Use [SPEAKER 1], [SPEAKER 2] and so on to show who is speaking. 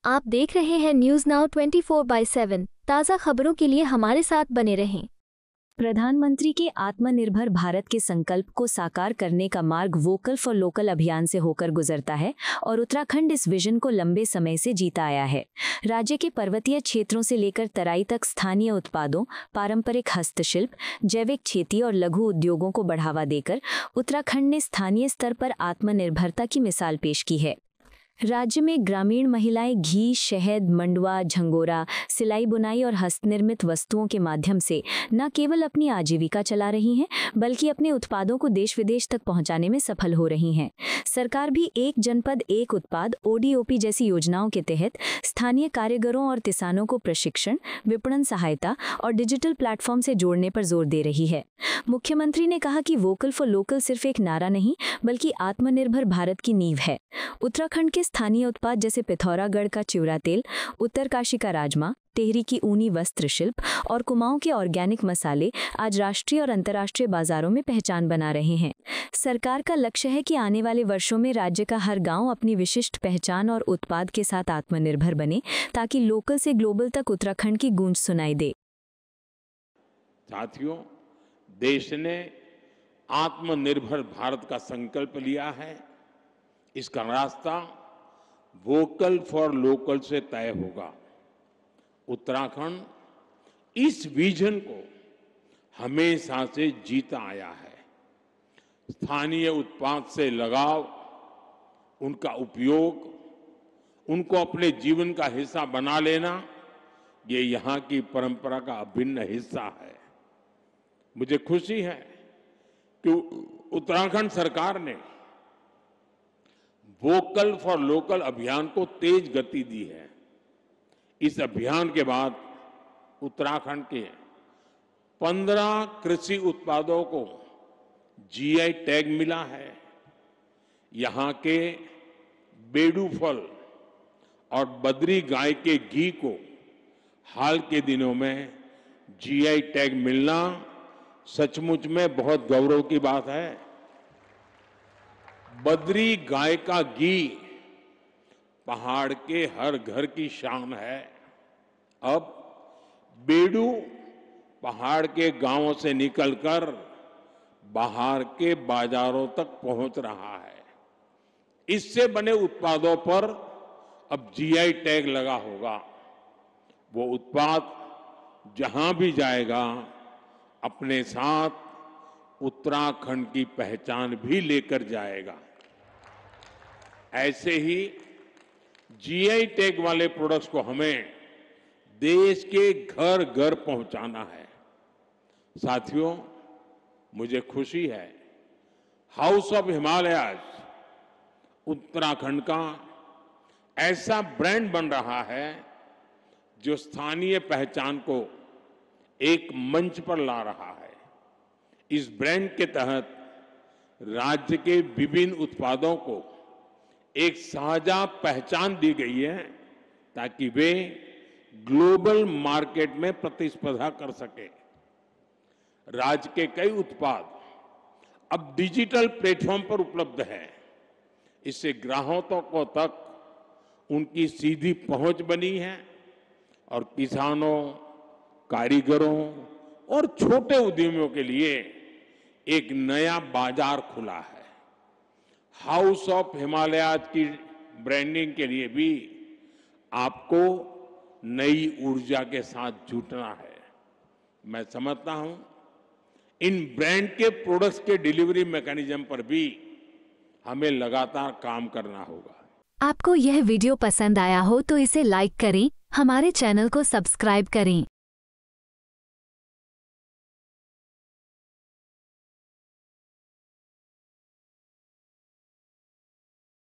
[SPEAKER 1] आप देख रहे हैं न्यूज नाउ 24/7। ताज़ा खबरों के लिए हमारे साथ बने रहें।
[SPEAKER 2] प्रधानमंत्री के आत्मनिर्भर भारत के संकल्प को साकार करने का मार्ग वोकल फॉर लोकल अभियान से होकर गुजरता है और उत्तराखंड इस विजन को लंबे समय से जीता आया है। राज्य के पर्वतीय क्षेत्रों से लेकर तराई तक स्थानीय उत्पादों, पारंपरिक हस्तशिल्प, जैविक खेती और लघु उद्योगों को बढ़ावा देकर उत्तराखंड ने स्थानीय स्तर पर आत्मनिर्भरता की मिसाल पेश की है। राज्य में ग्रामीण महिलाएं घी, शहद, मंडुआ, झंगोरा, सिलाई बुनाई और हस्तनिर्मित वस्तुओं के माध्यम से न केवल अपनी आजीविका चला रही हैं, बल्कि अपने उत्पादों को देश विदेश तक पहुंचाने में सफल हो रही हैं। सरकार भी एक जनपद एक उत्पाद ODOP जैसी योजनाओं के तहत स्थानीय कारीगरों और किसानों को प्रशिक्षण, विपणन सहायता और डिजिटल प्लेटफॉर्म से जोड़ने पर जोर दे रही है। मुख्यमंत्री ने कहा कि वोकल फॉर लोकल सिर्फ एक नारा नहीं, बल्कि आत्मनिर्भर भारत की नींव है। उत्तराखंड के स्थानीय उत्पाद जैसे पिथौरागढ़ का चिवड़ा तेल, उत्तरकाशी का राजमा, टिहरी की ऊनी वस्त्र शिल्प और कुमाऊं के ऑर्गेनिक मसाले आज राष्ट्रीय और अंतर्राष्ट्रीय बाजारों में पहचान बना रहे हैं। सरकार का लक्ष्य है कि आने वाले वर्षों में राज्य का हर गांव अपनी विशिष्ट पहचान और उत्पाद के साथ आत्मनिर्भर बने, ताकि लोकल से ग्लोबल तक उत्तराखंड की गूंज सुनाई दे।
[SPEAKER 3] साथियों, देश ने आत्मनिर्भर भारत का संकल्प लिया है। इसका रास्ता वोकल फॉर लोकल से तय होगा। उत्तराखंड इस विजन को हमेशा से जीता आया है। स्थानीय उत्पाद से लगाव, उनका उपयोग, उनको अपने जीवन का हिस्सा बना लेना, ये यहाँ की परंपरा का अभिन्न हिस्सा है। मुझे खुशी है कि उत्तराखंड सरकार ने वोकल फॉर लोकल अभियान को तेज गति दी है। इस अभियान के बाद उत्तराखंड के 15 कृषि उत्पादों को GI टैग मिला है। यहाँ के बेडू फल और बद्री गाय के घी को हाल के दिनों में GI टैग मिलना सचमुच में बहुत गौरव की बात है। बद्री गाय का घी पहाड़ के हर घर की शान है। अब बेडू पहाड़ के गांवों से निकलकर बाहर के बाजारों तक पहुंच रहा है। इससे बने उत्पादों पर अब GI टैग लगा होगा। वो उत्पाद जहां भी जाएगा, अपने साथ उत्तराखंड की पहचान भी लेकर जाएगा। ऐसे ही GI टैग वाले प्रोडक्ट्स को हमें देश के घर घर पहुंचाना है। साथियों, मुझे खुशी है हाउस ऑफ हिमालयाज उत्तराखंड का ऐसा ब्रांड बन रहा है जो स्थानीय पहचान को एक मंच पर ला रहा है। इस ब्रांड के तहत राज्य के विभिन्न उत्पादों को एक साझा पहचान दी गई है, ताकि वे ग्लोबल मार्केट में प्रतिस्पर्धा कर सके। राज्य के कई उत्पाद अब डिजिटल प्लेटफॉर्म पर उपलब्ध हैं। इससे ग्राहकों तक उनकी सीधी पहुंच बनी है और किसानों, कारीगरों और छोटे उद्यमियों के लिए एक नया बाजार खुला है। हाउस ऑफ हिमालयाज की ब्रांडिंग के लिए भी आपको नई ऊर्जा के साथ जुटना है। मैं समझता हूं इन ब्रांड के प्रोडक्ट्स के डिलीवरी मैकेनिज्म पर भी हमें लगातार काम करना होगा।
[SPEAKER 1] आपको यह वीडियो पसंद आया हो तो इसे लाइक करें, हमारे चैनल को सब्सक्राइब करें।